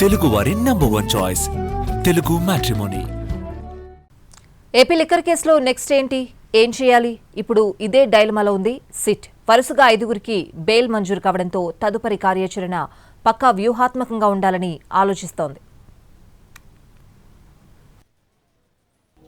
తెలుగువారి number 1 choice Telugu matrimony. AP liquor కేసులో next ఏంటి, ఏం చేయాలి? ఇప్పుడు ఇదే డైలమాలో ఉంది సిట్. వరుసగా 5గురికి బెయిల్ మంజూరు కావడంతో తదుపరి కార్యాచరణ పక్కా వ్యూహాత్మకంగా ఉండాలని ఆలోచిస్తోంది.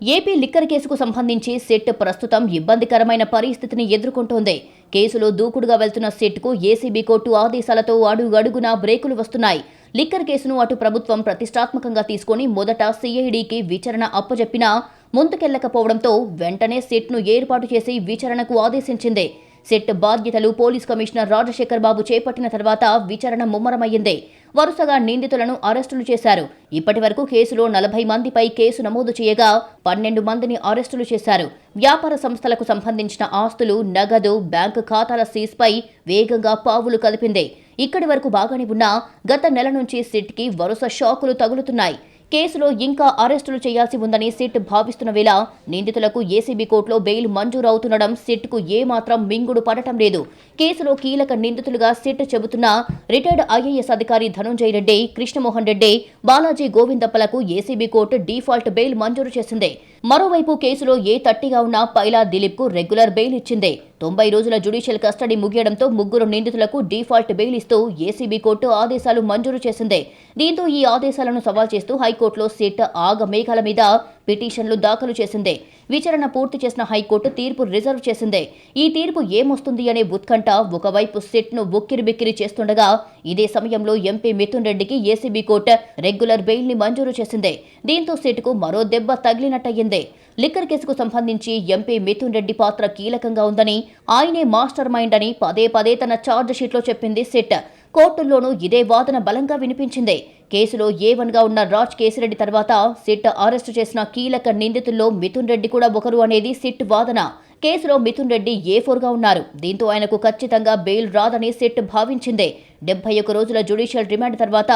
ఏపీ లిక్కర్ కేసుకు సంబంధించి సిట్ ప్రస్తుతం ఇబ్బందికరమైన పరిస్థితిని ఎదుర్కొంటోంది. కేసులో దూకుడుగా వెళ్తున్న సిట్కు ఏసీబీ కోర్టు ఆదేశాలతో అడుగడుగునా బ్రేకులు వస్తున్నాయి. లిక్కర్ కేసును అటు ప్రభుత్వం ప్రతిష్టాత్మకంగా తీసుకుని మొదట సిఐడికి విచారణ అప్పజెప్పినా ముందుకెళ్లకపోవడంతో వెంటనే సిట్ను ఏర్పాటు చేసి విచారణకు ఆదేశించింది. సిట్ బాధ్యతలు పోలీస్ కమిషనర్ రాజశేఖర్ బాబు చేపట్టిన తర్వాత విచారణ ముమ్మరమయ్యింది. వరుసగా నిందితులను అరెస్టులు చేశారు. ఇప్పటి వరకు కేసులో 40 మందిపై కేసు నమోదు చేయగా 12 మందిని అరెస్టులు చేశారు. వ్యాపార సంస్థలకు సంబంధించిన ఆస్తులు, నగదు, బ్యాంకు ఖాతాల సీజ్పై వేగంగా పావులు కదిపింది. ఇక్కడి వరకు బాగానే ఉన్నా గత నెల నుంచి సిట్కి వరుస షాకులు తగులుతున్నాయి. కేసులో ఇంకా అరెస్టులు చేయాల్సి ఉందని సిట్ భావిస్తున్న వేళ నిందితులకు ఏసీబీ కోర్టులో బెయిల్ మంజూరు అవుతుండడం సిట్కు ఏమాత్రం మింగుడు పడటం లేదు. కేసులో కీలక నిందితులుగా సిట్ చెబుతున్న రిటైర్డ్ ఐఏఎస్ అధికారి ధనుంజయ రెడ్డి, కృష్ణమోహన్ రెడ్డి, బాలాజీ గోవిందప్పలకు ఏసీబీ కోర్టు డిఫాల్ట్ బెయిల్ మంజూరు చేసింది. మరోవైపు కేసులో ఏ తట్టిగా ఉన్న పైలా దిలీప్కు రెగ్యులర్ బెయిల్ ఇచ్చింది. 90 రోజుల జ్యుడిషియల్ కస్టడీ ముగియడంతో 3 నిందితులకు డిఫాల్ట్ బెయిల్ ఇస్తూ ఏసీబీ కోర్టు ఆదేశాలు మంజూరు చేసింది. దీంతో ఈ ఆదేశాలను సవాల్ చేస్తూ హైకోర్టులో సిట్ ఆగమేఘాల మీద పిటిషన్లు దాఖలు చేసింది. విచారణ పూర్తి చేసిన హైకోర్టు తీర్పు రిజర్వ్ చేసింది. ఈ తీర్పు ఏమొస్తుంది అనే ఉత్కంఠ ఒకవైపు సిట్ను బుక్కిరిబిక్కిరి చేస్తుండగా ఇదే సమయంలో ఎంపీ మిథున్ రెడ్డికి ఏసీబీ కోర్టు రెగ్యులర్ బెయిల్ని మంజూరు చేసింది. దీంతో సిట్కు మరో దెబ్బ తగిలినట్టయింది. లిక్కర్ కేసుకు సంబంధించి ఎంపీ మిథున్ రెడ్డి పాత్ర కీలకంగా ఉందని, ఆయనే మాస్టర్ మైండ్ అని పదే పదే తన ఛార్జ్ షీట్లో చెప్పింది సిట్. కోర్టుల్లోనూ ఇదే వాదన బలంగా వినిపించింది. కేసులో A1గా ఉన్న రాజ్ కేసిరెడ్డి తర్వాత సిట్ అరెస్టు చేసిన కీలక నిందితుల్లో మిథున్ రెడ్డి కూడా ఒకరు అనేది సిట్ వాదన. కేసులో మిథున్ రెడ్డి A4గా ఉన్నారు. దీంతో ఆయనకు ఖచ్చితంగా బెయిల్ రాదని సిట్ భావించింది. 71 రోజుల జ్యుడిషియల్ రిమాండ్ తర్వాత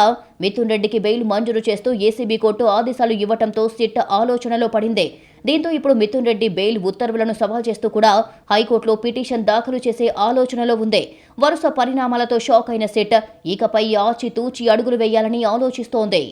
మిథున్ రెడ్డికి బెయిల్ మంజూరు చేస్తూ ఏసీబీ కోర్టు ఆదేశాలు ఇవ్వడంతో సిట్ ఆలోచనలో పడింది. దీంతో ఇప్పుడు మిథున్ రెడ్డి బెయిల్ ఉత్తర్వులను సవాల్ చేస్తూ కూడా హైకోర్టులో పిటిషన్ దాఖలు చేసే ఆలోచనలో ఉంది. వరుస పరిణామాలతో షాక్ అయిన సిట్ ఇకపై ఆచితూచి అడుగులు వేయాలని ఆలోచిస్తోంది.